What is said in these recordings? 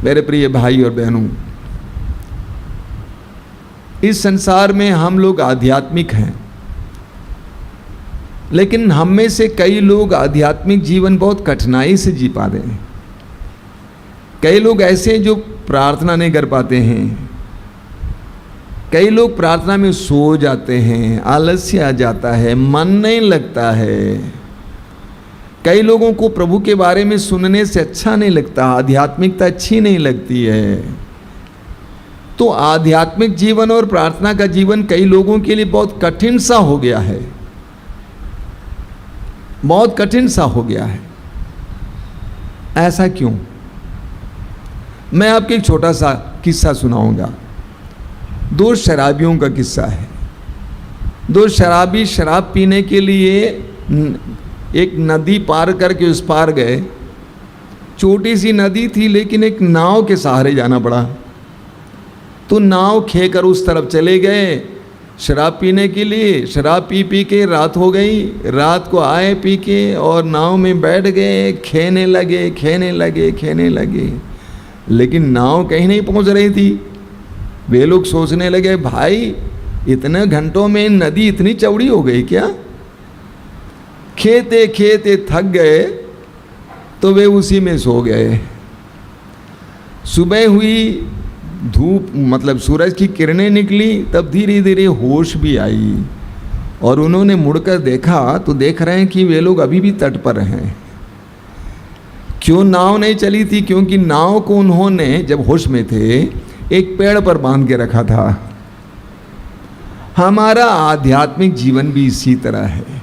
मेरे प्रिय भाई और बहनों, इस संसार में हम लोग आध्यात्मिक हैं, लेकिन हम में से कई लोग आध्यात्मिक जीवन बहुत कठिनाई से जी पा रहे हैं। कई लोग ऐसे हैं जो प्रार्थना नहीं कर पाते हैं, कई लोग प्रार्थना में सो जाते हैं, आलस्य आ जाता है, मन नहीं लगता है। कई लोगों को प्रभु के बारे में सुनने से अच्छा नहीं लगता, आध्यात्मिकता अच्छी नहीं लगती है। तो आध्यात्मिक जीवन और प्रार्थना का जीवन कई लोगों के लिए बहुत कठिन सा हो गया है, बहुत कठिन सा हो गया है। ऐसा क्यों? मैं आपको एक छोटा सा किस्सा सुनाऊंगा। दो शराबियों का किस्सा है। दो शराबी शराब पीने के लिए एक नदी पार करके उस पार गए। छोटी सी नदी थी, लेकिन एक नाव के सहारे जाना पड़ा। तो नाव खेकर उस तरफ चले गए शराब पीने के लिए। शराब पी पी के रात हो गई। रात को आए पी के और नाव में बैठ गए, खेने लगे। लेकिन नाव कहीं नहीं पहुंच रही थी। वे लोग सोचने लगे, भाई इतने घंटों में नदी इतनी चौड़ी हो गई क्या? खेते खेते थक गए तो वे उसी में सो गए। सुबह हुई, धूप मतलब सूरज की किरणें निकली, तब धीरे धीरे होश भी आई और उन्होंने मुड़कर देखा तो देख रहे हैं कि वे लोग अभी भी तट पर हैं। क्यों नाव नहीं चली थी? क्योंकि नाव को उन्होंने जब होश में थे एक पेड़ पर बांध के रखा था। हमारा आध्यात्मिक जीवन भी इसी तरह है।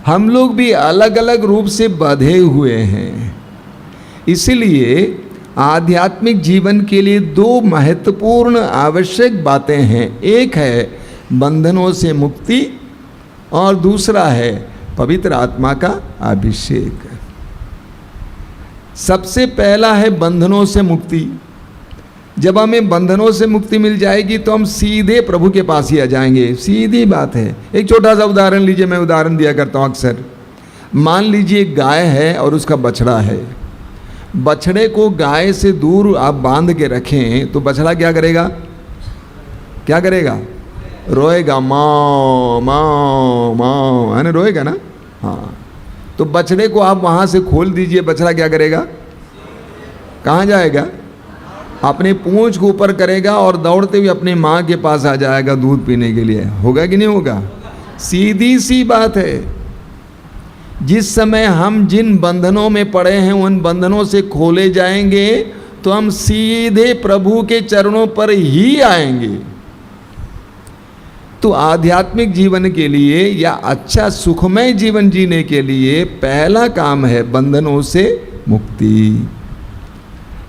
हम लोग भी अलग अलग रूप से बंधे हुए हैं। इसलिए आध्यात्मिक जीवन के लिए दो महत्वपूर्ण आवश्यक बातें हैं। एक है बंधनों से मुक्ति और दूसरा है पवित्र आत्मा का अभिषेक। सबसे पहला है बंधनों से मुक्ति। जब हमें बंधनों से मुक्ति मिल जाएगी तो हम सीधे प्रभु के पास ही आ जाएंगे। सीधी बात है। एक छोटा सा उदाहरण लीजिए, मैं उदाहरण दिया करता हूँ अक्सर। मान लीजिए एक गाय है और उसका बछड़ा है। बछड़े को गाय से दूर आप बांध के रखें तो बछड़ा क्या करेगा? क्या करेगा? रोएगा, माँ माँ माँ, है ना, रोएगा ना। हाँ, तो बछड़े को आप वहाँ से खोल दीजिए, बछड़ा क्या करेगा? कहाँ जाएगा? अपने पूंछ को ऊपर करेगा और दौड़ते हुए अपनी माँ के पास आ जाएगा दूध पीने के लिए। होगा कि नहीं होगा? सीधी सी बात है। जिस समय हम जिन बंधनों में पड़े हैं उन बंधनों से खोले जाएंगे तो हम सीधे प्रभु के चरणों पर ही आएंगे। तो आध्यात्मिक जीवन के लिए या अच्छा सुखमय जीवन जीने के लिए पहला काम है बंधनों से मुक्ति।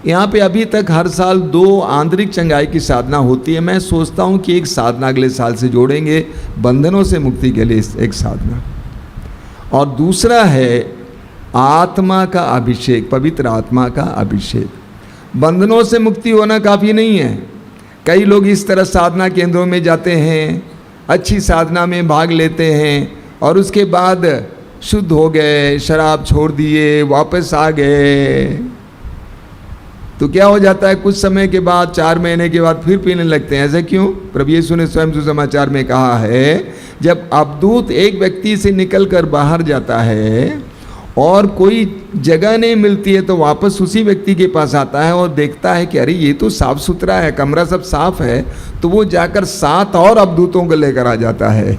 यहाँ पे अभी तक हर साल 2 आंतरिक चंगाई की साधना होती है। मैं सोचता हूँ कि एक साधना अगले साल से जोड़ेंगे, बंधनों से मुक्ति के लिए एक साधना। और दूसरा है आत्मा का अभिषेक, पवित्र आत्मा का अभिषेक। बंधनों से मुक्ति होना काफ़ी नहीं है। कई लोग इस तरह साधना केंद्रों में जाते हैं, अच्छी साधना में भाग लेते हैं और उसके बाद शुद्ध हो गए, शराब छोड़ दिए, वापस आ गए। तो क्या हो जाता है? कुछ समय के बाद, 4 महीने के बाद फिर पीने लगते हैं। ऐसा क्यों? प्रभु यीशु ने स्वयं सुसमाचार में कहा है, जब अवधूत एक व्यक्ति से निकलकर बाहर जाता है और कोई जगह नहीं मिलती है तो वापस उसी व्यक्ति के पास आता है और देखता है कि अरे ये तो साफ सुथरा है, कमरा सब साफ है, तो वो जाकर 7 और अवधूतों को लेकर आ जाता है।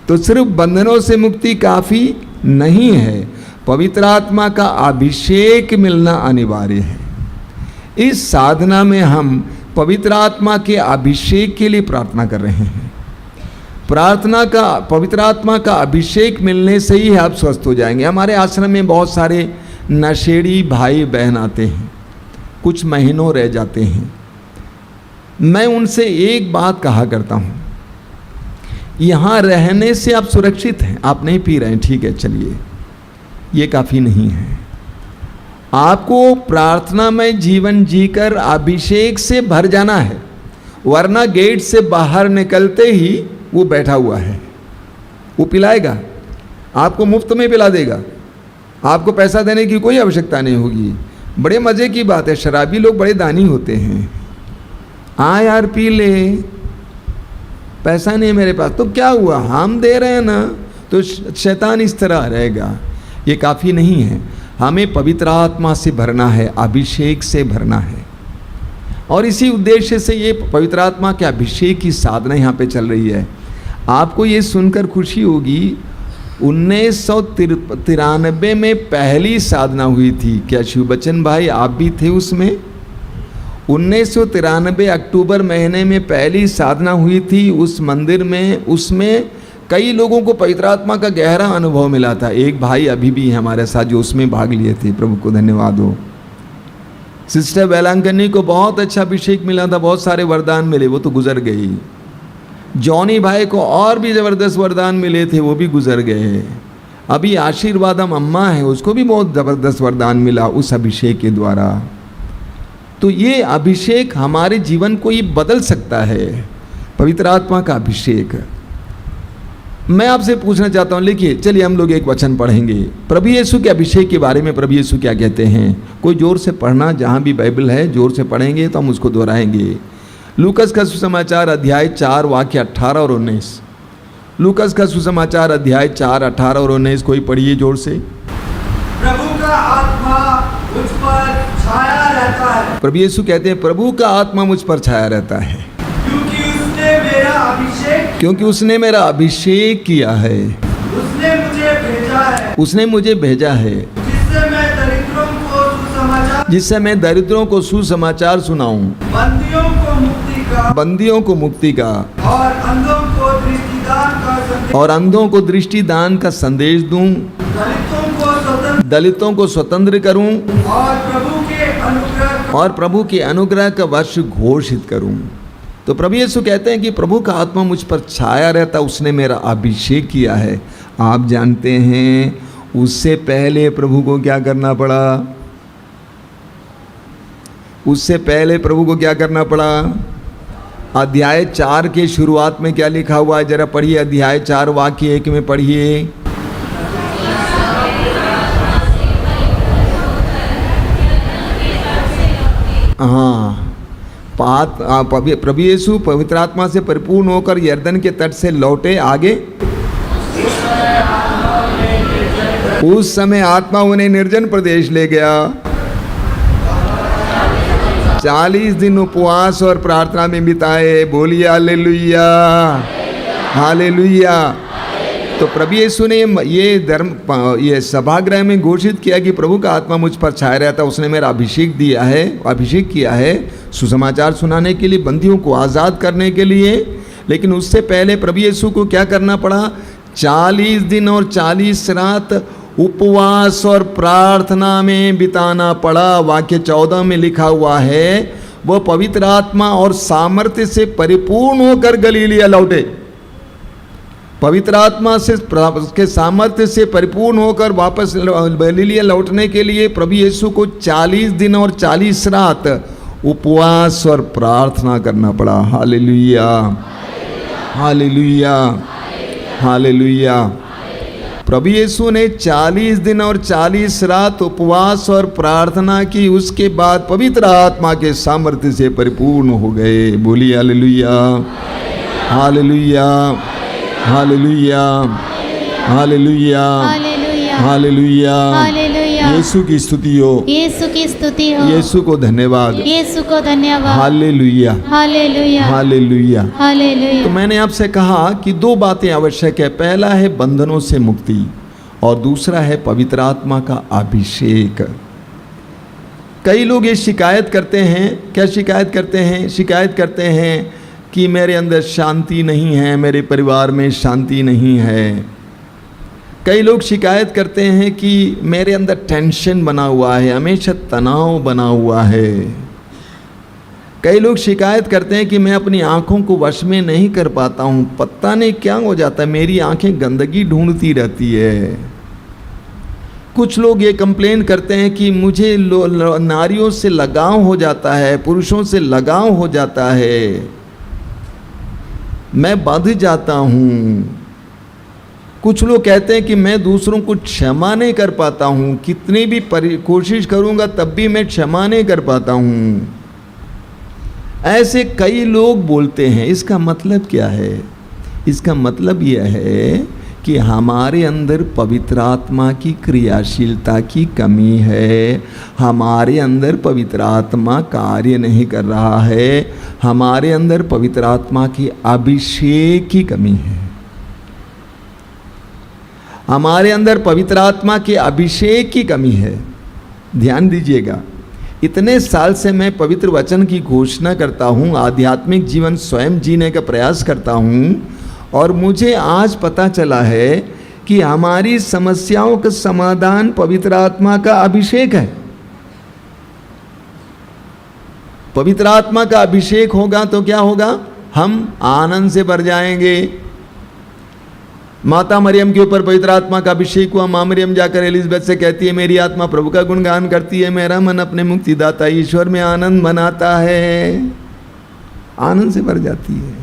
तो सिर्फ बंधनों से मुक्ति काफ़ी नहीं है, पवित्र आत्मा का अभिषेक मिलना अनिवार्य है। इस साधना में हम पवित्र आत्मा के अभिषेक के लिए प्रार्थना कर रहे हैं। पवित्र आत्मा का अभिषेक मिलने से ही आप स्वस्थ हो जाएंगे। हमारे आश्रम में बहुत सारे नशेड़ी भाई बहन आते हैं, कुछ महीनों रह जाते हैं। मैं उनसे एक बात कहा करता हूँ, यहाँ रहने से आप सुरक्षित हैं, आप नहीं पी रहे हैं, ठीक है, चलिए, ये काफ़ी नहीं है। आपको प्रार्थना में जीवन जीकर अभिषेक से भर जाना है, वरना गेट से बाहर निकलते ही वो बैठा हुआ है, वो पिलाएगा, आपको मुफ्त में पिला देगा, आपको पैसा देने की कोई आवश्यकता नहीं होगी। बड़े मज़े की बात है, शराबी लोग बड़े दानी होते हैं। हाँ यार पी ले, पैसा नहीं मेरे पास, तो क्या हुआ, हम दे रहे हैं ना। तो शैतान इस तरह रहेगा, ये काफ़ी नहीं है। हमें पवित्र आत्मा से भरना है, अभिषेक से भरना है। और इसी उद्देश्य से ये पवित्र आत्मा के अभिषेक की साधना यहाँ पे चल रही है। आपको ये सुनकर खुशी होगी, 1993 में पहली साधना हुई थी। क्या शिवबचन भाई आप भी थे उसमें? 1993 अक्टूबर महीने में पहली साधना हुई थी उस मंदिर में। उसमें कई लोगों को पवित्र आत्मा का गहरा अनुभव मिला था। एक भाई अभी भी हमारे साथ जो उसमें भाग लिए थे, प्रभु को धन्यवाद हो। सिस्टर वेलांकनी को बहुत अच्छा अभिषेक मिला था, बहुत सारे वरदान मिले, वो तो गुजर गई। जॉनी भाई को और भी ज़बरदस्त वरदान मिले थे, वो भी गुजर गए। अभी आशीर्वादम अम्मा है, उसको भी बहुत ज़बरदस्त वरदान मिला उस अभिषेक के द्वारा। तो ये अभिषेक हमारे जीवन को ये बदल सकता है, पवित्र आत्मा का अभिषेक। मैं आपसे पूछना चाहता हूँ, लिखिए, चलिए हम लोग एक वचन पढ़ेंगे प्रभु यीशु के अभिषेक के बारे में। प्रभु यीशु क्या कहते हैं, कोई जोर से पढ़ना, जहाँ भी बाइबल है जोर से पढ़ेंगे तो हम उसको दोहराएंगे। लूकस का सुसमाचार अध्याय 4 वाक्य 18 और 19। लूकस का सुसमाचार अध्याय 4 18 और 19, कोई पढ़िए जोर से। प्रभु का आत्मा मुझ पर छाया रहता है। प्रभु यीशु कहते हैं प्रभु का आत्मा मुझ पर छाया रहता है, क्योंकि उसने मेरा अभिषेक किया है, उसने मुझे भेजा है, जिससे मैं दरिद्रों को सुसमाचार सुनाऊं, बंदियों को मुक्ति का और अंधों को दृष्टिदान का संदेश दूं, दलितों को स्वतंत्र करूं और प्रभु के अनुग्रह का वर्ष घोषित करूं। तो प्रभु यीशु कहते हैं कि प्रभु का आत्मा मुझ पर छाया रहता, उसने मेरा अभिषेक किया है। आप जानते हैं उससे पहले प्रभु को क्या करना पड़ा? उससे पहले प्रभु को क्या करना पड़ा? अध्याय 4 के शुरुआत में क्या लिखा हुआ है, जरा पढ़िए। अध्याय 4 वाक्य 1 में पढ़िए। हाँ, प्रभु यीशु पवित्र आत्मा से परिपूर्ण होकर यर्दन के तट से लौटे। आगे, उस समय आत्मा उन्हें निर्जन प्रदेश ले गया। 40 दिन उपवास और प्रार्थना में बिताए। बोलिए हालेलुया, हालेलुया। तो प्रभु यीशु ने ये सभागृह में घोषित किया कि प्रभु का आत्मा मुझ पर छाया रहता, उसने मेरा अभिषेक दिया है, अभिषेक किया है सुसमाचार सुनाने के लिए, बंदियों को आज़ाद करने के लिए। लेकिन उससे पहले प्रभु यीशु को क्या करना पड़ा? 40 दिन और 40 रात उपवास और प्रार्थना में बिताना पड़ा। वाक्य 14 में लिखा हुआ है, वो पवित्र आत्मा और सामर्थ्य से परिपूर्ण होकर गलीलिया लौटे। पवित्र आत्मा से के सामर्थ्य से परिपूर्ण होकर वापस गलीलिया लौटने के लिए प्रभु यीशु को 40 दिन और 40 रात उपवास और प्रार्थना करना पड़ा। Hallelujah, hallelujah, hallelujah. प्रभु यीशु ने 40 दिन और 40 रात उपवास और प्रार्थना की, उसके बाद पवित्र आत्मा के सामर्थ्य से परिपूर्ण हो गए। बोलिए hallelujah, hallelujah, hallelujah, hallelujah, hallelujah. यीशु की स्तुति हो, यीशु की स्तुति हो, यीशु को धन्यवाद, यीशु को धन्यवाद। Hallelujah, hallelujah, hallelujah, hallelujah. तो मैंने आपसे कहा कि 2 बातें आवश्यक है। पहला है बंधनों से मुक्ति और दूसरा है पवित्र आत्मा का अभिषेक। कई लोग ये शिकायत करते हैं, क्या शिकायत करते हैं? शिकायत करते हैं कि मेरे अंदर शांति नहीं है, मेरे परिवार में शांति नहीं है। कई लोग शिकायत करते हैं कि मेरे अंदर टेंशन बना हुआ है, हमेशा तनाव बना हुआ है। कई लोग शिकायत करते हैं कि मैं अपनी आँखों को वश में नहीं कर पाता हूँ, पता नहीं क्या हो जाता है, मेरी आँखें गंदगी ढूंढती रहती है। कुछ लोग ये कंप्लेन करते हैं कि मुझे नारियों से लगाव हो जाता है, पुरुषों से लगाव हो जाता है, मैं बंध जाता हूँ। कुछ लोग कहते हैं कि मैं दूसरों को क्षमा नहीं कर पाता हूँ, कितनी भी कोशिश करूँगा तब भी मैं क्षमा नहीं कर पाता हूँ। ऐसे कई लोग बोलते हैं। इसका मतलब क्या है? इसका मतलब यह है कि हमारे अंदर पवित्र आत्मा की क्रियाशीलता की कमी है, हमारे अंदर पवित्र आत्मा कार्य नहीं कर रहा है, हमारे अंदर पवित्र आत्मा की अभिषेक की कमी है। हमारे अंदर पवित्र आत्मा के अभिषेक की कमी है। ध्यान दीजिएगा, इतने साल से मैं पवित्र वचन की घोषणा करता हूँ, आध्यात्मिक जीवन स्वयं जीने का प्रयास करता हूँ, और मुझे आज पता चला है कि हमारी समस्याओं का समाधान पवित्र आत्मा का अभिषेक है। पवित्र आत्मा का अभिषेक होगा तो क्या होगा? हम आनंद से भर जाएंगे। माता मरियम के ऊपर पवित्र आत्मा का अभिषेक हुआ। माँ मरियम जाकर एलिजबेथ से कहती है, मेरी आत्मा प्रभु का गुणगान करती है, मेरा मन अपने मुक्तिदाता ईश्वर में आनंद मनाता है। आनंद से भर जाती है।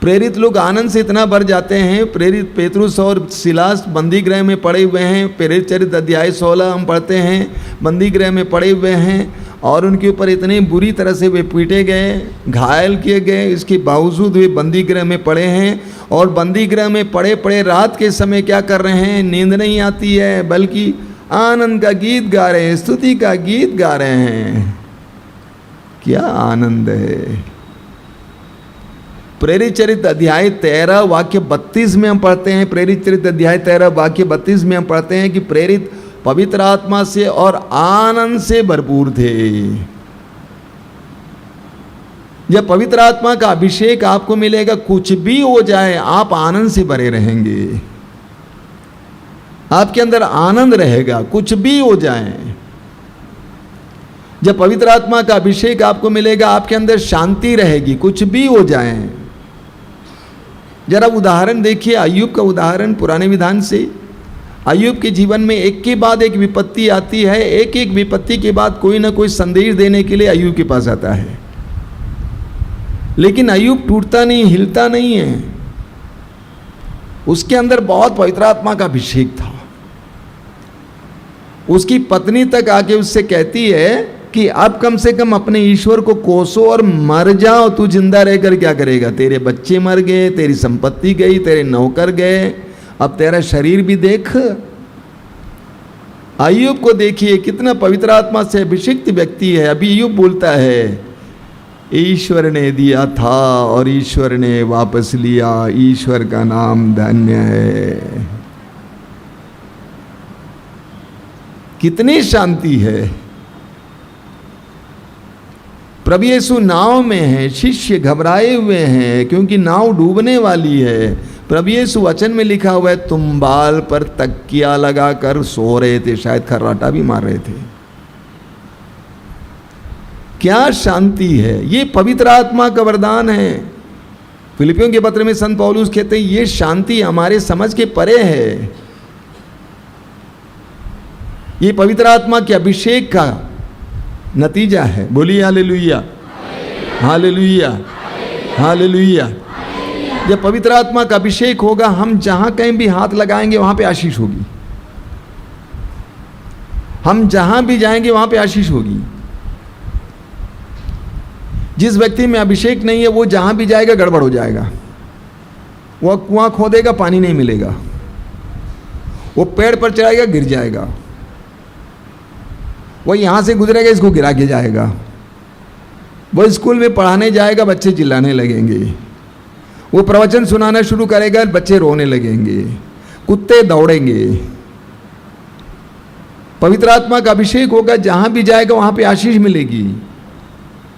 प्रेरित लोग आनंद से इतना भर जाते हैं। प्रेरित पेतरुस और सिलास बंदी गृह में पड़े हुए हैं। प्रेरित चरित्र अध्याय 16 हम पढ़ते हैं, बंदी गृह में पड़े हुए हैं, और उनके ऊपर इतनी बुरी तरह से वे पीटे गए, घायल किए गए। इसके बावजूद वे बंदी गृह में पड़े हैं, और बंदी गृह में पड़े पड़े रात के समय क्या कर रहे हैं? नींद नहीं आती है, बल्कि आनंद का गीत गा रहे हैं, स्तुति का गीत गा रहे हैं। क्या आनंद है! प्रेरित चरित्र अध्याय 13 वाक्य 32 में हम पढ़ते हैं, प्रेरित चरित्र अध्याय 13 वाक्य 32 में हम पढ़ते हैं कि प्रेरित पवित्र आत्मा से और आनंद से भरपूर थे। जब पवित्र आत्मा का अभिषेक आपको मिलेगा, कुछ भी हो जाए आप आनंद से भरे रहेंगे। आपके अंदर आनंद रहेगा, कुछ भी हो जाए। जब पवित्र आत्मा का अभिषेक आपको मिलेगा, आपके अंदर शांति रहेगी, कुछ भी हो जाए। जरा उदाहरण देखिए, अय्यूब का उदाहरण पुराने विधान से। अय्यूब के जीवन में एक के बाद एक विपत्ति आती है। एक एक विपत्ति के बाद कोई ना कोई संदेश देने के लिए अय्यूब के पास आता है, लेकिन अय्यूब टूटता नहीं, हिलता नहीं है। उसके अंदर बहुत पवित्र आत्मा का अभिषेक था। उसकी पत्नी तक आके उससे कहती है कि अब कम से कम अपने ईश्वर को कोसो और मर जाओ, तू जिंदा रहकर क्या करेगा? तेरे बच्चे मर गए, तेरी संपत्ति गई, तेरे नौकर गए, अब तेरा शरीर भी देख। अय्यूब को देखिए, कितना पवित्र आत्मा से अभिषिक्त व्यक्ति है। अभी अय्यूब बोलता है, ईश्वर ने दिया था और ईश्वर ने वापस लिया, ईश्वर का नाम धन्य है। कितनी शांति है! प्रभु यीशु नाव में है, शिष्य घबराए हुए हैं क्योंकि नाव डूबने वाली है। प्रभु यीशु वचन में लिखा हुआ है, तुम बाल पर तकिया लगाकर सो रहे थे, शायद खर्राटा भी मार रहे थे। क्या शांति है! ये पवित्र आत्मा का वरदान है। फिलिपियों के पत्र में संत पौलुस कहते हैं, ये शांति हमारे समझ के परे है। ये पवित्र आत्मा के अभिषेक का नतीजा है। बोलिए हालेलुया, हालेलुया, हालेलुया। जब पवित्र आत्मा का अभिषेक होगा, हम जहां कहीं भी हाथ लगाएंगे वहां पे आशीष होगी। हम जहां भी जाएंगे वहां पे आशीष होगी। जिस व्यक्ति में अभिषेक नहीं है, वो जहां भी जाएगा गड़बड़ हो जाएगा। वो कुआं खोदेगा, पानी नहीं मिलेगा। वो पेड़ पर चढ़ाएगा, गिर जाएगा। वो यहाँ से गुजरेगा, इसको गिरा के जाएगा। वो स्कूल में पढ़ाने जाएगा, बच्चे चिल्लाने लगेंगे। वो प्रवचन सुनाना शुरू करेगा, बच्चे रोने लगेंगे, कुत्ते दौड़ेंगे। पवित्र आत्मा का अभिषेक होगा, जहाँ भी जाएगा वहाँ पे आशीष मिलेगी।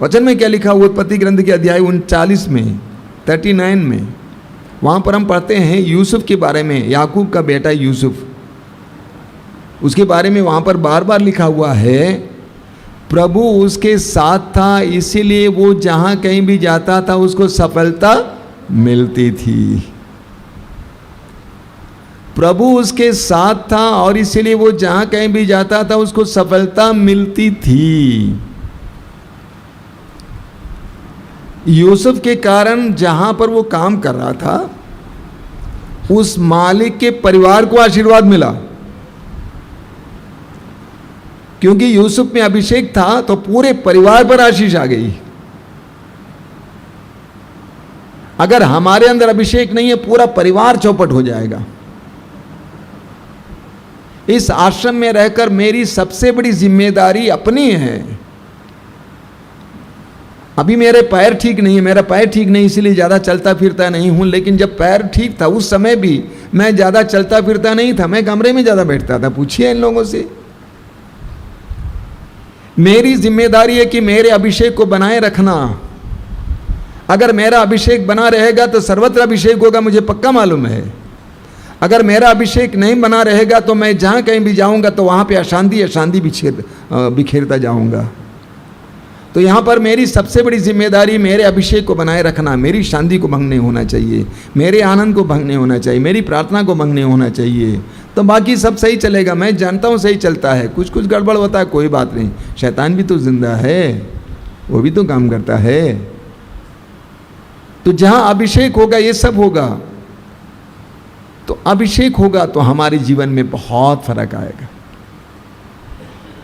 वचन में क्या लिखा हुआ? उत्पत्ति ग्रंथ के अध्याय 39 में 39 में वहाँ पर हम पढ़ते हैं यूसुफ के बारे में, याकूब का बेटा यूसुफ, उसके बारे में वहाँ पर बार बार लिखा हुआ है, प्रभु उसके साथ था, इसीलिए वो जहाँ कहीं भी जाता था उसको सफलता मिलती थी। प्रभु उसके साथ था और इसीलिए वो जहाँ कहीं भी जाता था उसको सफलता मिलती थी। यूसुफ के कारण जहाँ पर वो काम कर रहा था, उस मालिक के परिवार को आशीर्वाद मिला, क्योंकि यूसुफ में अभिषेक था तो पूरे परिवार पर आशीष आ गई। अगर हमारे अंदर अभिषेक नहीं है, पूरा परिवार चौपट हो जाएगा। इस आश्रम में रहकर मेरी सबसे बड़ी जिम्मेदारी अपनी है। अभी मेरे पैर ठीक नहीं है, मेरा पैर ठीक नहीं इसलिए ज़्यादा चलता फिरता नहीं हूँ, लेकिन जब पैर ठीक था उस समय भी मैं ज़्यादा चलता फिरता नहीं था, मैं कमरे में ज़्यादा बैठता था। पूछिए इन लोगों से। मेरी जिम्मेदारी है कि मेरे अभिषेक को बनाए रखना। अगर मेरा अभिषेक बना रहेगा तो सर्वत्र अभिषेक होगा, मुझे पक्का मालूम है। अगर मेरा अभिषेक नहीं बना रहेगा तो मैं जहाँ कहीं भी जाऊँगा तो वहाँ पे अशांति बिखेरता जाऊँगा। तो यहाँ पर मेरी सबसे बड़ी जिम्मेदारी मेरे अभिषेक को बनाए रखना। मेरी शांति को भंग नहीं होना चाहिए, मेरे आनंद को भंग नहीं होना चाहिए, मेरी प्रार्थना को भंग नहीं होना चाहिए, तो बाकी सब सही चलेगा। मैं जानता हूँ सही चलता है, कुछ कुछ गड़बड़ होता है, कोई बात नहीं, शैतान भी तो जिंदा है, वो भी तो काम करता है। तो जहाँ अभिषेक होगा ये सब होगा। तो अभिषेक होगा तो हमारे जीवन में बहुत फर्क आएगा।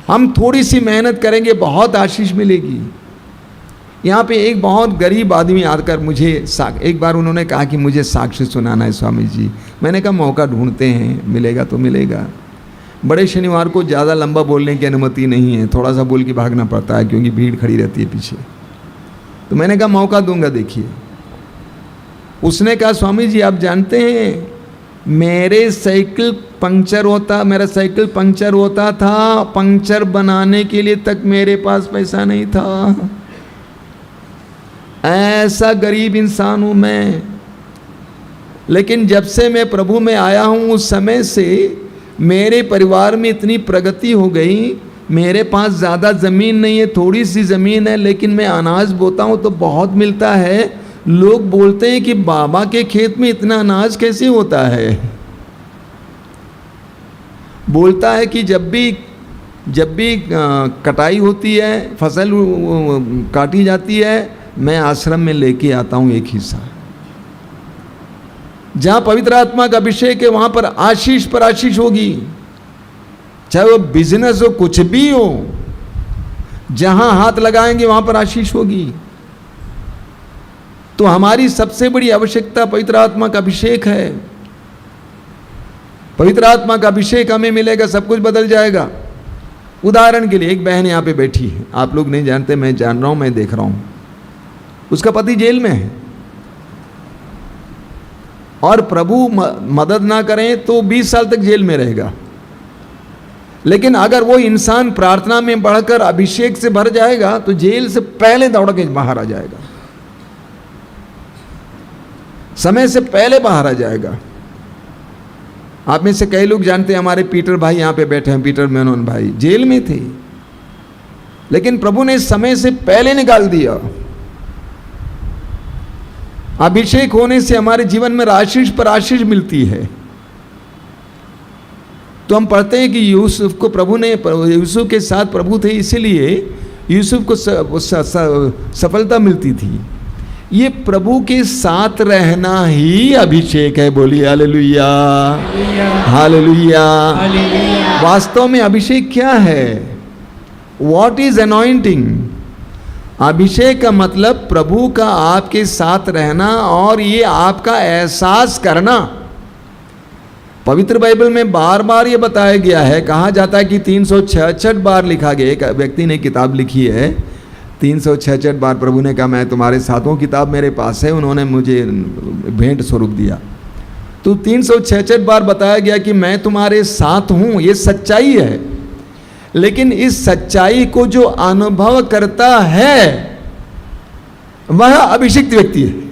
हम थोड़ी सी मेहनत करेंगे, बहुत आशीष मिलेगी। यहाँ पे एक बहुत गरीब आदमी आकर मुझे एक बार उन्होंने कहा कि मुझे साक्ष्य सुनाना है स्वामी जी। मैंने कहा मौका ढूंढते हैं, मिलेगा तो मिलेगा। बड़े शनिवार को ज़्यादा लंबा बोलने की अनुमति नहीं है, थोड़ा सा बोल के भागना पड़ता है क्योंकि भीड़ खड़ी रहती है पीछे। तो मैंने कहा मौका दूंगा, देखिए। उसने कहा स्वामी जी आप जानते हैं मेरा साइकिल पंक्चर होता था, पंक्चर बनाने के लिए तक मेरे पास पैसा नहीं था। ऐसा गरीब इंसान हूँ मैं। लेकिन जब से मैं प्रभु में आया हूँ उस समय से मेरे परिवार में इतनी प्रगति हो गई। मेरे पास ज़्यादा ज़मीन नहीं है, थोड़ी सी ज़मीन है, लेकिन मैं अनाज बोता हूँ तो बहुत मिलता है। लोग बोलते हैं कि बाबा के खेत में इतना अनाज कैसे होता है। बोलता है कि जब भी कटाई होती है, फसल काटी जाती है, मैं आश्रम में लेके आता हूँ एक हिस्सा। जहाँ पवित्र आत्मा का अभिषेक है वहाँ पर आशीष होगी। चाहे वो बिजनेस हो, कुछ भी हो, जहाँ हाथ लगाएंगे वहाँ पर आशीष होगी। तो हमारी सबसे बड़ी आवश्यकता पवित्र आत्मा का अभिषेक है। पवित्र आत्मा का अभिषेक हमें मिलेगा, सब कुछ बदल जाएगा। उदाहरण के लिए एक बहन यहाँ पे बैठी है, आप लोग नहीं जानते, मैं जान रहा हूँ, मैं देख रहा हूँ। उसका पति जेल में है और प्रभु मदद ना करें तो 20 साल तक जेल में रहेगा। लेकिन अगर वो इंसान प्रार्थना में बढ़कर अभिषेक से भर जाएगा तो जेल से पहले दौड़ के बाहर आ जाएगा, समय से पहले बाहर आ जाएगा। आप में से कई लोग जानते हैं, हमारे पीटर भाई यहाँ पे बैठे हैं, पीटर मेनन भाई जेल में थे, लेकिन प्रभु ने समय से पहले निकाल दिया। अभिषेक होने से हमारे जीवन में आशीष पर आशीष मिलती है। तो हम पढ़ते हैं कि यूसुफ को प्रभु ने, यूसुफ के साथ प्रभु थे, इसीलिए यूसुफ को सफलता मिलती थी। ये प्रभु के साथ रहना ही अभिषेक है। बोलिए हालेलुया, हालेलुया। वास्तव में अभिषेक क्या है? What is anointing? अभिषेक का मतलब प्रभु का आपके साथ रहना और ये आपका एहसास करना। पवित्र बाइबल में बार बार ये बताया गया है, कहा जाता है कि 366 बार लिखा गया। एक व्यक्ति ने किताब लिखी है, 366 बार प्रभु ने कहा मैं तुम्हारे साथ हूँ, किताब मेरे पास है, उन्होंने मुझे भेंट स्वरूप दिया। तो 366 बार बताया गया कि मैं तुम्हारे साथ हूँ। ये सच्चाई है, लेकिन इस सच्चाई को जो अनुभव करता है वह अभिषिक्त व्यक्ति है।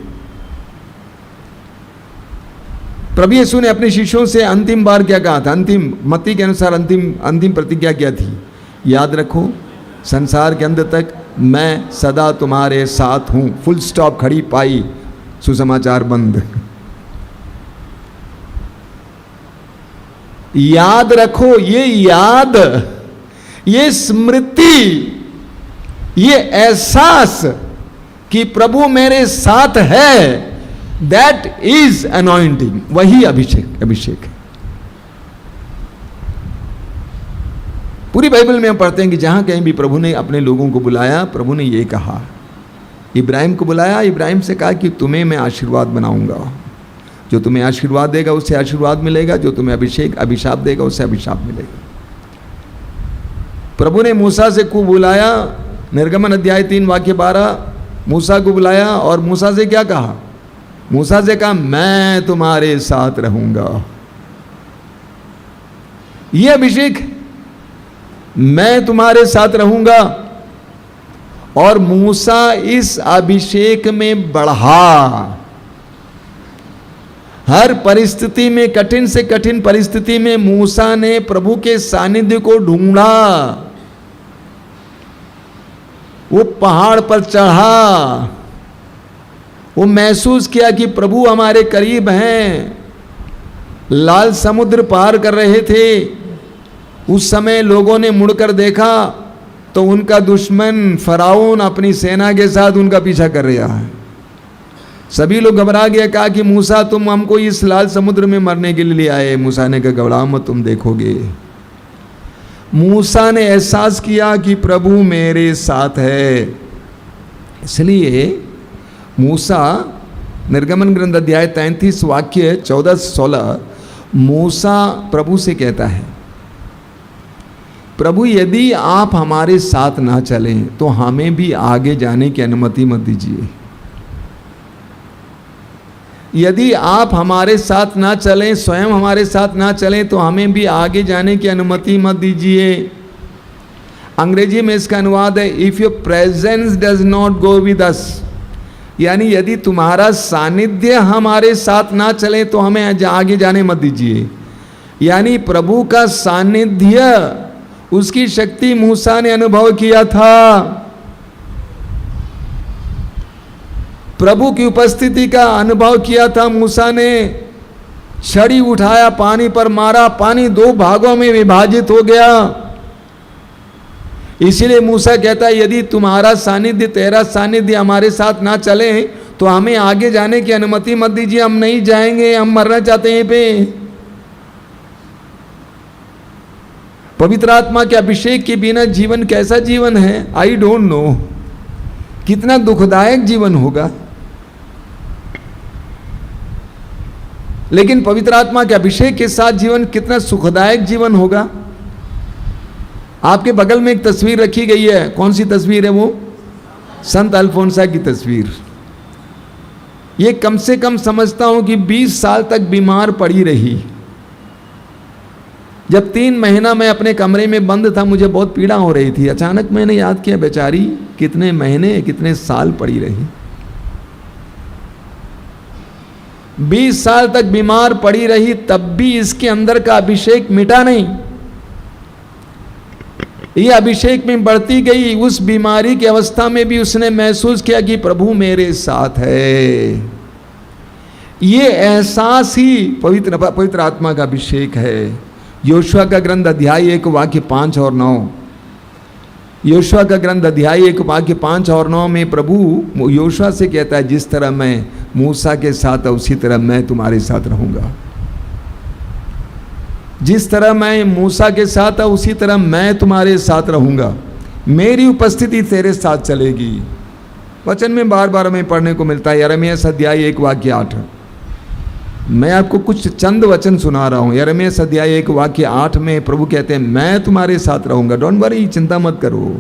प्रभु यीशु ने अपने शिष्यों से अंतिम बार क्या कहा था? अंतिम मत्ती के अनुसार अंतिम प्रतिज्ञा क्या थी? याद रखो, संसार के अंत तक मैं सदा तुम्हारे साथ हूं। फुल स्टॉप, खड़ी पाई, सुसमाचार बंद। याद रखो, ये याद, ये स्मृति, ये एहसास कि प्रभु मेरे साथ है, दैट इज अनॉइंटिंग, वही अभिषेक है। पूरी बाइबल में हम पढ़ते हैं कि जहां कहीं भी प्रभु ने अपने लोगों को बुलाया, प्रभु ने ये कहा, इब्राहिम को बुलाया, इब्राहिम से कहा कि तुम्हें मैं आशीर्वाद बनाऊंगा, जो तुम्हें आशीर्वाद देगा उससे आशीर्वाद मिलेगा, जो तुम्हें अभिशाप देगा उससे अभिशाप मिलेगा। प्रभु ने मूसा से को बुलाया, निर्गमन अध्याय 3 वाक्य 12, मूसा को बुलाया और मूसा से क्या कहा? मूसा से कहा मैं तुम्हारे साथ रहूंगा। यह अभिषेक, मैं तुम्हारे साथ रहूंगा। और मूसा इस अभिषेक में बढ़ा। हर परिस्थिति में, कठिन से कठिन परिस्थिति में मूसा ने प्रभु के सानिध्य को ढूंढा। वो पहाड़ पर चढ़ा, वो महसूस किया कि प्रभु हमारे करीब हैं। लाल समुद्र पार कर रहे थे, उस समय लोगों ने मुड़कर देखा तो उनका दुश्मन फराउन अपनी सेना के साथ उनका पीछा कर रहा है। सभी लोग घबरा गए, कहा कि मूसा तुम हमको इस लाल समुद्र में मरने के लिए आए। मूसा ने कहा घबराओ मत, तुम देखोगे। मूसा ने एहसास किया कि प्रभु मेरे साथ है। इसलिए मूसा, निर्गमन ग्रंथ अध्याय 33 वाक्य 14-16, मूसा प्रभु से कहता है, प्रभु यदि आप हमारे साथ ना चलें तो हमें भी आगे जाने की अनुमति मत दीजिए। यदि आप हमारे साथ ना चलें, स्वयं हमारे साथ ना चलें तो हमें भी आगे जाने की अनुमति मत दीजिए। अंग्रेजी में इसका अनुवाद है, if your presence does not go with us, यानी यदि तुम्हारा सानिध्य हमारे साथ ना चले तो हमें आगे जाने मत दीजिए। यानी प्रभु का सानिध्य, उसकी शक्ति मूसा ने अनुभव किया था। प्रभु की उपस्थिति का अनुभव किया था मूसा ने। छड़ी उठाया, पानी पर मारा, पानी 2 भागों में विभाजित हो गया। इसीलिए मूसा कहता है यदि तुम्हारा सानिध्य, तेरा सानिध्य हमारे साथ ना चले तो हमें आगे जाने की अनुमति मत दीजिए, हम नहीं जाएंगे, हम मरना चाहते हैं पे। पवित्र आत्मा के अभिषेक के बिना जीवन कैसा जीवन है? I don't know. कितना दुखदायक जीवन होगा। लेकिन पवित्र आत्मा के अभिषेक के साथ जीवन कितना सुखदायक जीवन होगा। आपके बगल में एक तस्वीर रखी गई है, कौन सी तस्वीर है वो? संत अल्फोंसा की तस्वीर। ये कम से कम समझता हूं कि 20 साल तक बीमार पड़ी रही। जब 3 महीना मैं अपने कमरे में बंद था, मुझे बहुत पीड़ा हो रही थी। अचानक मैंने याद किया बेचारी कितने महीने, कितने साल पड़ी रही। 20 साल तक बीमार पड़ी रही, तब भी इसके अंदर का अभिषेक मिटा नहीं। ये अभिषेक में बढ़ती गई। उस बीमारी की अवस्था में भी उसने महसूस किया कि प्रभु मेरे साथ है। ये एहसास ही पवित्र आत्मा का अभिषेक है। योशुआ का ग्रंथ अध्याय 1 वाक्य 5 और 9, योशुआ का ग्रंथ अध्याय 1 वाक्य 5 और 9 में प्रभु योशुआ से कहता है जिस तरह मैं मूसा के साथ उसी तरह मैं तुम्हारे साथ रहूंगा। जिस तरह मैं मूसा के साथ उसी तरह मैं तुम्हारे साथ रहूंगा। मेरी उपस्थिति तेरे साथ चलेगी। वचन में बार बार हमें पढ़ने को मिलता है। यिर्मयाह अध्याय 1 वाक्य 8। मैं आपको कुछ चंद वचन सुना रहा हूं। यिर्मयाह अध्याय 1 वाक्य 8 में प्रभु कहते हैं मैं तुम्हारे साथ रहूंगा। डोंट वरी, चिंता मत करो,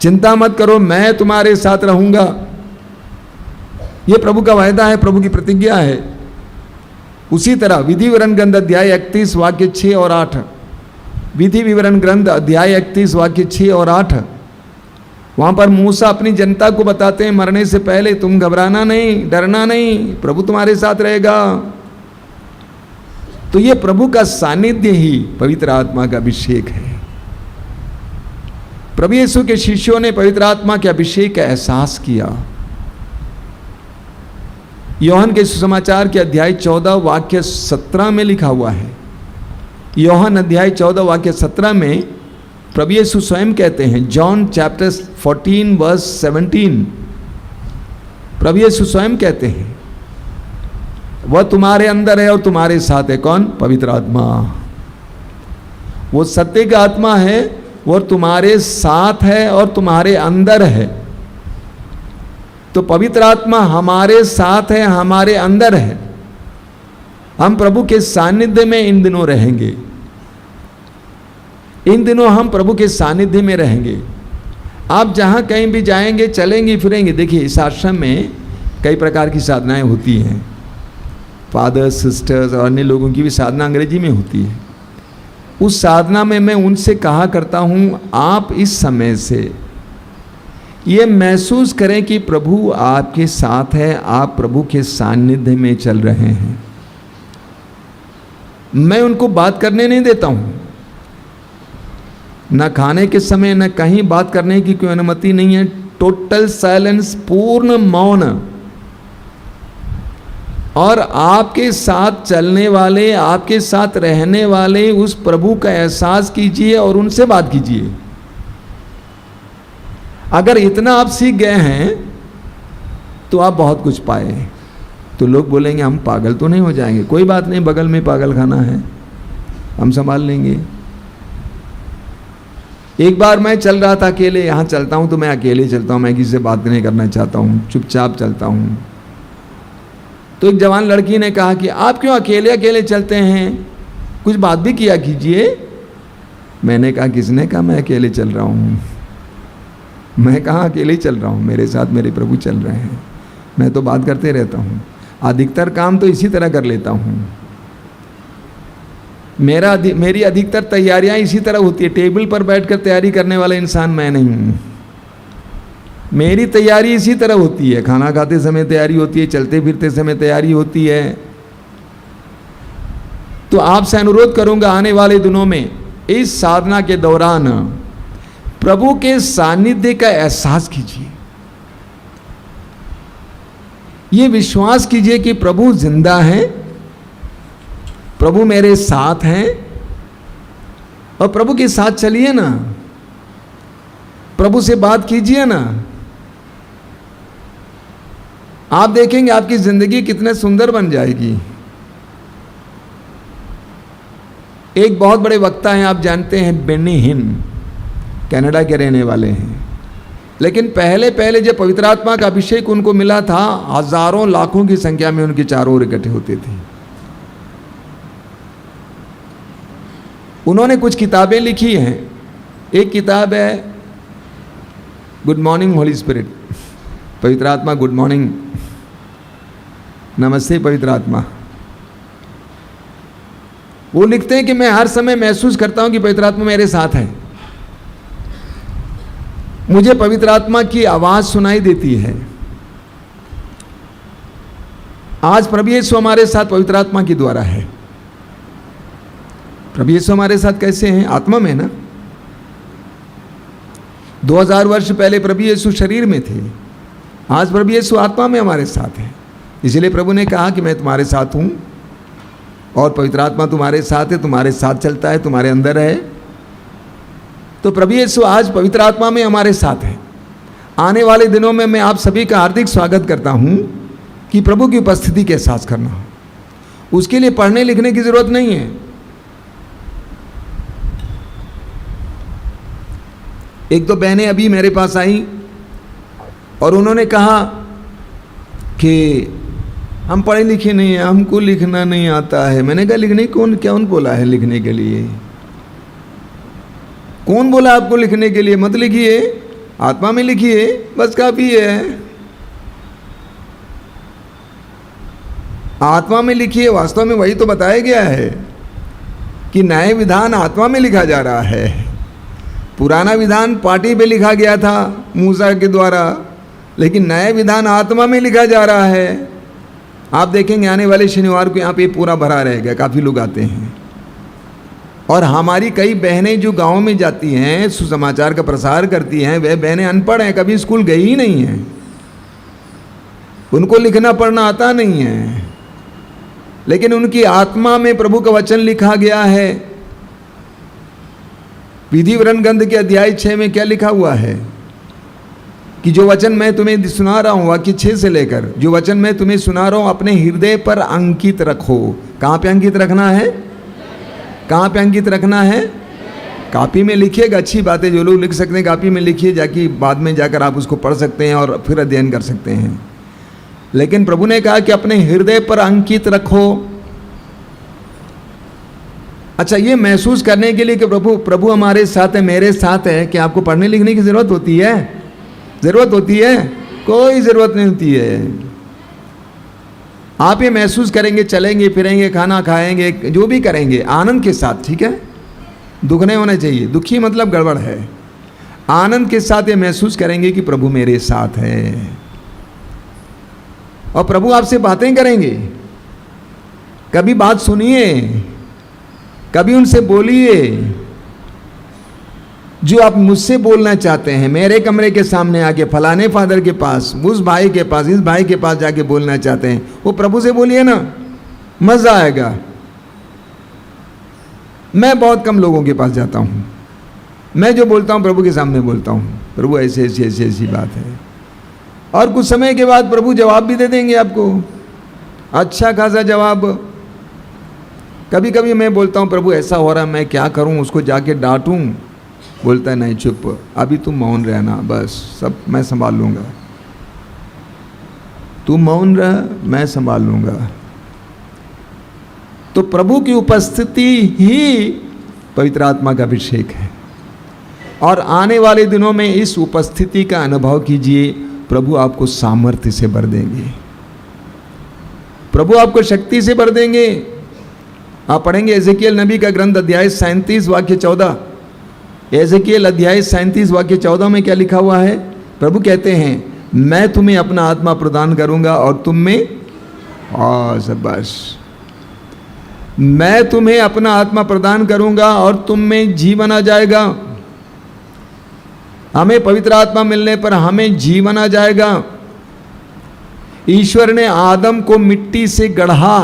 चिंता मत करो, मैं तुम्हारे साथ रहूंगा। यह प्रभु का वायदा है, प्रभु की प्रतिज्ञा है। उसी तरह विधि विवरण ग्रंथ अध्याय 31 वाक्य 6 और 8, विधि विवरण ग्रंथ अध्याय 31 वाक्य 6 और 8, वहां पर मूसा अपनी जनता को बताते हैं मरने से पहले तुम घबराना नहीं, डरना नहीं, प्रभु तुम्हारे साथ रहेगा। तो ये प्रभु का सानिध्य ही पवित्र आत्मा का अभिषेक है। प्रभु यीशु के शिष्यों ने पवित्र आत्मा के अभिषेक का एहसास किया। योहन के सुसमाचार के अध्याय 14 वाक्य 17 में लिखा हुआ है। योहन अध्याय 14 वाक्य 17 में प्रभु यीशु स्वयं कहते हैं, जॉन चैप्टर 14 वर्स 17, प्रभु यीशु स्वयं कहते हैं वह तुम्हारे अंदर है और तुम्हारे साथ है। कौन? पवित्र आत्मा। वो सत्य का आत्मा है, वो तुम्हारे साथ है और तुम्हारे अंदर है। तो पवित्र आत्मा हमारे साथ है, हमारे अंदर है। हम प्रभु के सानिध्य में इन दिनों रहेंगे। इन दिनों हम प्रभु के सानिध्य में रहेंगे। आप जहां कहीं भी जाएंगे, चलेंगे, फिरेंगे। देखिए, इस आश्रम में कई प्रकार की साधनाएं होती हैं। फादर्स, सिस्टर्स और अन्य लोगों की भी साधना अंग्रेजी में होती है। उस साधना में मैं उनसे कहा करता हूं, आप इस समय से ये महसूस करें कि प्रभु आपके साथ है, आप प्रभु के सानिध्य में चल रहे हैं। मैं उनको बात करने नहीं देता हूं, न खाने के समय न कहीं बात करने की कोई अनुमति नहीं है। टोटल साइलेंस, पूर्ण मौन। और आपके साथ चलने वाले, आपके साथ रहने वाले उस प्रभु का एहसास कीजिए और उनसे बात कीजिए। अगर इतना आप सीख गए हैं तो आप बहुत कुछ पाए। तो लोग बोलेंगे हम पागल तो नहीं हो जाएंगे। कोई बात नहीं, बगल में पागल खाना है, हम संभाल लेंगे। एक बार मैं चल रहा था अकेले, यहाँ चलता हूँ तो मैं अकेले चलता हूँ, मैं किसी से बात नहीं करना चाहता हूँ, चुपचाप चलता हूँ। तो एक जवान लड़की ने कहा कि आप क्यों अकेले अकेले चलते हैं, कुछ बात भी किया कीजिए। मैंने कहा किसने कहा मैं अकेले चल रहा हूँ? मैं कहाँ अकेले ही चल रहा हूँ, मेरे साथ मेरे प्रभु चल रहे हैं। मैं तो बात करते रहता हूँ, अधिकतर काम तो इसी तरह कर लेता हूँ। मेरी अधिकतर तैयारियां इसी तरह होती है। टेबल पर बैठकर तैयारी करने वाला इंसान मैं नहीं हूँ। मेरी तैयारी इसी तरह होती है। खाना खाते समय तैयारी होती है, चलते फिरते समय तैयारी होती है। तो आपसे अनुरोध करूंगा, आने वाले दिनों में इस साधना के दौरान प्रभु के सानिध्य का एहसास कीजिए। ये विश्वास कीजिए कि प्रभु जिंदा है, प्रभु मेरे साथ हैं, और प्रभु के साथ चलिए ना, प्रभु से बात कीजिए ना। आप देखेंगे आपकी जिंदगी कितने सुंदर बन जाएगी। एक बहुत बड़े वक्ता हैं, आप जानते हैं, बेनी हिन, कनाडा के रहने वाले हैं। लेकिन पहले जब पवित्र आत्मा का अभिषेक उनको मिला था, हजारों लाखों की संख्या में उनके चारों ओर इकट्ठे होते थे। उन्होंने कुछ किताबें लिखी हैं। एक किताब है गुड मॉर्निंग होली स्पिरिट, पवित्र आत्मा गुड मॉर्निंग, नमस्ते पवित्र आत्मा। वो लिखते हैं कि मैं हर समय महसूस करता हूं कि पवित्र आत्मा मेरे साथ है। मुझे पवित्र आत्मा की आवाज सुनाई देती है। आज प्रभु यीशु हमारे साथ पवित्र आत्मा के द्वारा है। प्रभु यीशु हमारे साथ कैसे हैं? आत्मा में ना। 2000 वर्ष पहले प्रभु यीशु शरीर में थे, आज प्रभु यीशु आत्मा में हमारे साथ है। इसलिए प्रभु ने कहा कि मैं तुम्हारे साथ हूं और पवित्र आत्मा तुम्हारे साथ है, तुम्हारे साथ चलता है, तुम्हारे अंदर है। तो प्रभु यीशु आज पवित्र आत्मा में हमारे साथ है। आने वाले दिनों में मैं आप सभी का हार्दिक स्वागत करता हूं कि प्रभु की उपस्थिति का एहसास करना हो। उसके लिए पढ़ने लिखने की जरूरत नहीं है। एक तो बहनें अभी मेरे पास आई और उन्होंने कहा कि हम पढ़े लिखे नहीं हैं, हमको लिखना नहीं आता है। मैंने कहा लिखने कौन बोला है लिखने के लिए? कौन बोला आपको लिखने के लिए? मत लिखिए, आत्मा में लिखिए, बस काफी है। आत्मा में लिखिए। वास्तव में वही तो बताया गया है कि नए विधान आत्मा में लिखा जा रहा है। पुराना विधान पाटी पे लिखा गया था मूसा के द्वारा, लेकिन नया विधान आत्मा में लिखा जा रहा है। आप देखेंगे आने वाले शनिवार को यहाँ पे पूरा भरा रहेगा, काफ़ी लोग आते हैं। और हमारी कई बहनें जो गाँव में जाती हैं, सुसमाचार का प्रसार करती हैं, वह बहनें अनपढ़ हैं, कभी स्कूल गई ही नहीं हैं, उनको लिखना पढ़ना आता नहीं है, लेकिन उनकी आत्मा में प्रभु का वचन लिखा गया है। विधि वरण ग्रंथ के अध्याय 6 में क्या लिखा हुआ है? कि जो वचन मैं तुम्हें सुना रहा हूँ, वाक्य 6 से लेकर, जो वचन मैं तुम्हें सुना रहा हूँ अपने हृदय पर अंकित रखो। कहाँ पे अंकित रखना है? कहाँ पे अंकित रखना है? कॉपी में लिखिएगा, अच्छी बात है, जो लोग लिख सकते हैं कॉपी में लिखिए, जाके बाद में जाकर आप उसको पढ़ सकते हैं और फिर अध्ययन कर सकते हैं। लेकिन प्रभु ने कहा कि अपने हृदय पर अंकित रखो। अच्छा, ये महसूस करने के लिए कि प्रभु हमारे साथ है, मेरे साथ है, कि आपको पढ़ने लिखने की जरूरत होती है? जरूरत होती है? कोई जरूरत नहीं होती है। आप ये महसूस करेंगे, चलेंगे फिरेंगे, खाना खाएंगे, जो भी करेंगे आनंद के साथ, ठीक है? दुख नहीं होना चाहिए, दुखी मतलब गड़बड़ है। आनंद के साथ ये महसूस करेंगे कि प्रभु मेरे साथ है, और प्रभु आपसे बातें करेंगे। कभी बात सुनिए, कभी उनसे बोलिए जो आप मुझसे बोलना चाहते हैं। मेरे कमरे के सामने आके फलाने फादर के पास, उस भाई के पास, इस भाई के पास जाके बोलना चाहते हैं, वो प्रभु से बोलिए ना, मजा आएगा। मैं बहुत कम लोगों के पास जाता हूँ, मैं जो बोलता हूँ प्रभु के सामने बोलता हूँ, प्रभु ऐसी ऐसी ऐसी ऐसी बात है, और कुछ समय के बाद प्रभु जवाब भी दे देंगे आपको, अच्छा खासा जवाब। कभी कभी मैं बोलता हूँ प्रभु ऐसा हो रहा है, मैं क्या करूँ, उसको जाके डांटूँ? बोलता है नहीं, चुप, अभी तुम मौन रहना, बस सब मैं संभाल लूँगा, तू मौन रह, मैं संभाल लूँगा। तो प्रभु की उपस्थिति ही पवित्र आत्मा का अभिषेक है, और आने वाले दिनों में इस उपस्थिति का अनुभव कीजिए। प्रभु आपको सामर्थ्य से भर देंगे, प्रभु आपको शक्ति से भर देंगे। आप पढ़ेंगे एजेकियल नबी का ग्रंथ अध्याय 37 वाक्य 14। एजेकियल अध्याय 37 वाक्य 14 में क्या लिखा हुआ है? प्रभु कहते हैं, मैं तुम्हें अपना आत्मा प्रदान करूंगा और तुम में, बस, मैं तुम्हें अपना आत्मा प्रदान करूंगा और तुम में जीवन आ जाएगा। हमें पवित्र आत्मा मिलने पर हमें जीवन आ जाएगा। ईश्वर ने आदम को मिट्टी से गढ़ा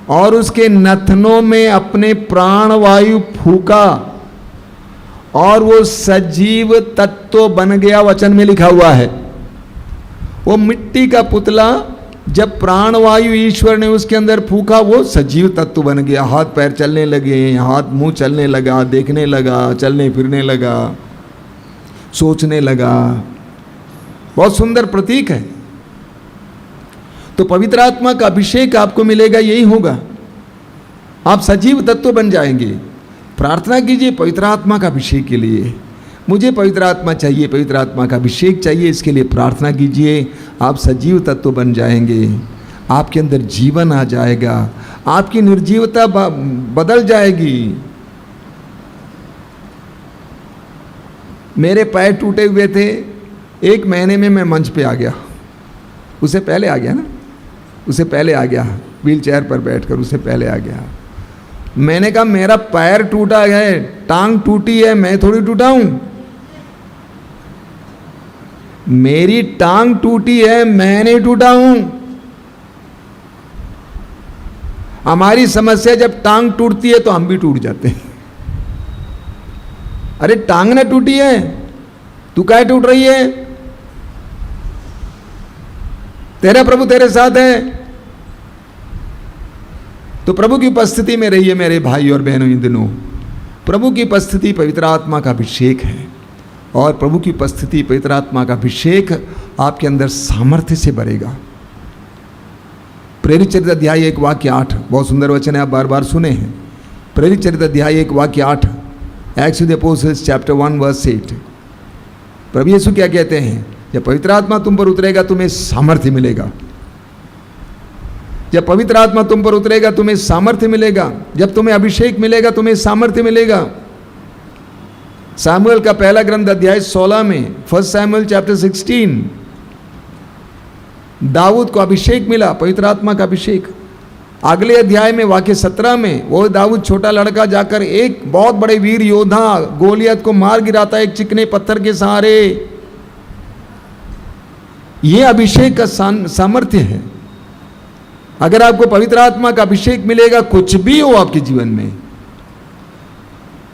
और उसके नथनों में अपने प्राण वायु फूका और वो सजीव तत्व बन गया। वचन में लिखा हुआ है, वो मिट्टी का पुतला जब प्राणवायु ईश्वर ने उसके अंदर फूका, वो सजीव तत्व बन गया। हाथ पैर चलने लगे, हाथ मुंह चलने लगा, देखने लगा, चलने फिरने लगा, सोचने लगा। बहुत सुंदर प्रतीक है। तो पवित्र आत्मा का अभिषेक आपको मिलेगा, यही होगा, आप सजीव तत्व बन जाएंगे। प्रार्थना कीजिए पवित्र आत्मा का अभिषेक के लिए, मुझे पवित्र आत्मा चाहिए, पवित्र आत्मा का अभिषेक चाहिए, इसके लिए प्रार्थना कीजिए। आप सजीव तत्व बन जाएंगे, आपके अंदर जीवन आ जाएगा, आपकी निर्जीवता बदल जाएगी। मेरे पैर टूटे हुए थे, 1 महीने में मैं मंच पे आ गया। उससे पहले आ गया ना, उससे पहले आ गया, व्हील चेयर पर बैठकर उससे पहले आ गया। मैंने कहा मेरा पैर टूटा है, टांग टूटी है, मैं थोड़ी टूटा हूं। मेरी टांग टूटी है, मैं नहीं टूटा हूं। हमारी समस्या जब टांग टूटती है तो हम भी टूट जाते हैं। अरे टांग ना टूटी है, तू काहे टूट रही है? तेरा प्रभु तेरे साथ है। तो प्रभु की उपस्थिति में रहिए मेरे भाई और बहनों। इन दिनों प्रभु की उपस्थिति पवित्र आत्मा का अभिषेक है, और प्रभु की उपस्थिति पवित्र आत्मा का अभिषेक आपके अंदर सामर्थ्य से भरेगा। प्रेरित चरित्र अध्याय 1 वाक्य 8, बहुत सुंदर वचन है, आप बार बार सुने हैं। प्रेरित चरित्र अध्याय 1 वाक्य 8, Acts of the Apostles chapter 1 verse 8। प्रभु यीशु क्या कहते हैं? जब पवित्र आत्मा तुम पर उतरेगा तुम्हें सामर्थ्य मिलेगा। जब पवित्र आत्मा तुम पर उतरेगा तुम्हें सामर्थ्य मिलेगा। जब तुम्हें अभिषेक मिलेगा तुम्हें सामर्थ्य मिलेगा। सामुएल का पहला ग्रंथ अध्याय 16 में, 1 सैमुएल चैप्टर 16, दाऊद को अभिषेक मिला, पवित्र आत्मा का अभिषेक। अगले अध्याय में वाक्य 17 में वो दाऊद छोटा लड़का जाकर एक बहुत बड़े वीर योद्धा गोलियत को मार गिराता है एक चिकने पत्थर के सहारे। यह अभिषेक का सामर्थ्य है। अगर आपको पवित्र आत्मा का अभिषेक मिलेगा, कुछ भी हो आपके जीवन में,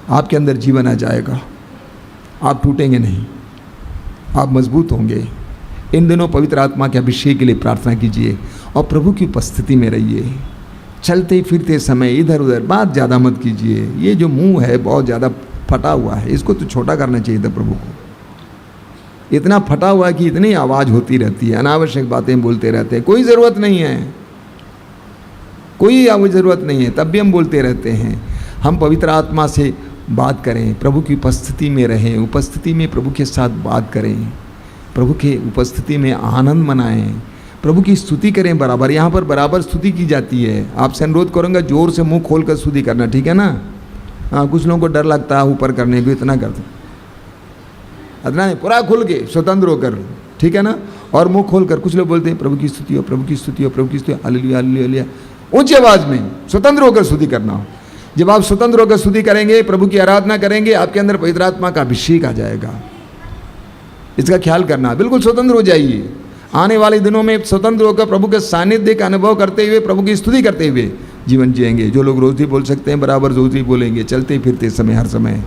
आपके अंदर जीवन आ जाएगा। आप टूटेंगे नहीं, आप मजबूत होंगे। इन दिनों पवित्र आत्मा के अभिषेक के लिए प्रार्थना कीजिए और प्रभु की उपस्थिति में रहिए। चलते फिरते समय इधर उधर बात ज़्यादा मत कीजिए। ये जो मुंह है बहुत ज़्यादा फटा हुआ है, इसको तो छोटा करना चाहिए था प्रभु को। इतना फटा हुआ है कि इतनी आवाज़ होती रहती है, अनावश्यक बातें बोलते रहते हैं, कोई ज़रूरत नहीं है, कोई ज़रूरत नहीं है, तब भी हम बोलते रहते हैं। हम पवित्र आत्मा से बात करें, प्रभु की उपस्थिति में रहें, उपस्थिति में प्रभु के साथ बात करें, प्रभु के उपस्थिति में आनंद मनाएं, प्रभु की स्तुति करें बराबर। यहाँ पर बराबर स्तुति की जाती है। आपसे अनुरोध करूँगा जोर से मुंह खोल कर स्तुति करना, ठीक है ना? हाँ, कुछ लोगों को डर लगता है ऊपर करने को, इतना करते, इतना नहीं, पूरा खुल के स्वतंत्र होकर, ठीक है ना? और मुंह खोल कर कुछ लोग बोलते हैं प्रभु की स्तुति हो, प्रभु की स्तुति हो, प्रभु की स्तुति, हालेलुया हालेलुया, ऊंची आवाज में स्वतंत्र होकर स्तुति करना हो। जब आप स्वतंत्र होकर स्तुति करेंगे, प्रभु की आराधना करेंगे, आपके अंदर पवित्र आत्मा का अभिषेक आ जाएगा। इसका ख्याल करना, बिल्कुल स्वतंत्र हो जाइए। आने वाले दिनों में स्वतंत्र होकर प्रभु के सानिध्य का अनुभव करते हुए, प्रभु की स्तुति करते हुए जीवन जिएंगे। जो लोग रोज ही बोल सकते हैं बराबर रोज ही बोलेंगे, चलते फिरते समय, हर समय।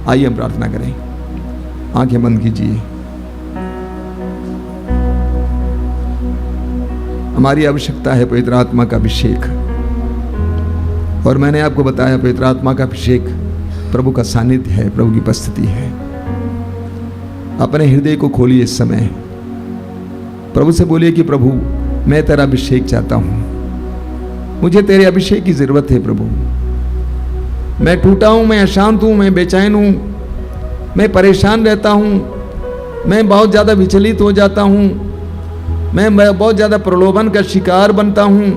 आइए हम प्रार्थना करें, आंखें बंद कीजिए। हमारी आवश्यकता है पवित्र आत्मा का अभिषेक, और मैंने आपको बताया पवित्र आत्मा का अभिषेक प्रभु का सानिध्य है, प्रभु की उपस्थिति है। अपने हृदय को खोलिए इस समय, प्रभु से बोलिए कि प्रभु मैं तेरा अभिषेक चाहता हूं, मुझे तेरे अभिषेक की जरूरत है प्रभु। मैं टूटा हूं, मैं अशांत हूं, मैं बेचैन हूं, मैं परेशान रहता हूं, मैं बहुत ज़्यादा विचलित हो जाता हूं, मैं बहुत ज़्यादा प्रलोभन का शिकार बनता हूं,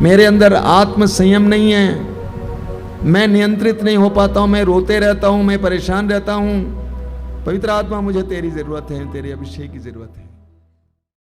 मेरे अंदर आत्म संयम नहीं है, मैं नियंत्रित नहीं हो पाता हूं, मैं रोते रहता हूं, मैं परेशान रहता हूं। पवित्र आत्मा मुझे तेरी ज़रूरत है, तेरे अभिषेक की ज़रूरत है।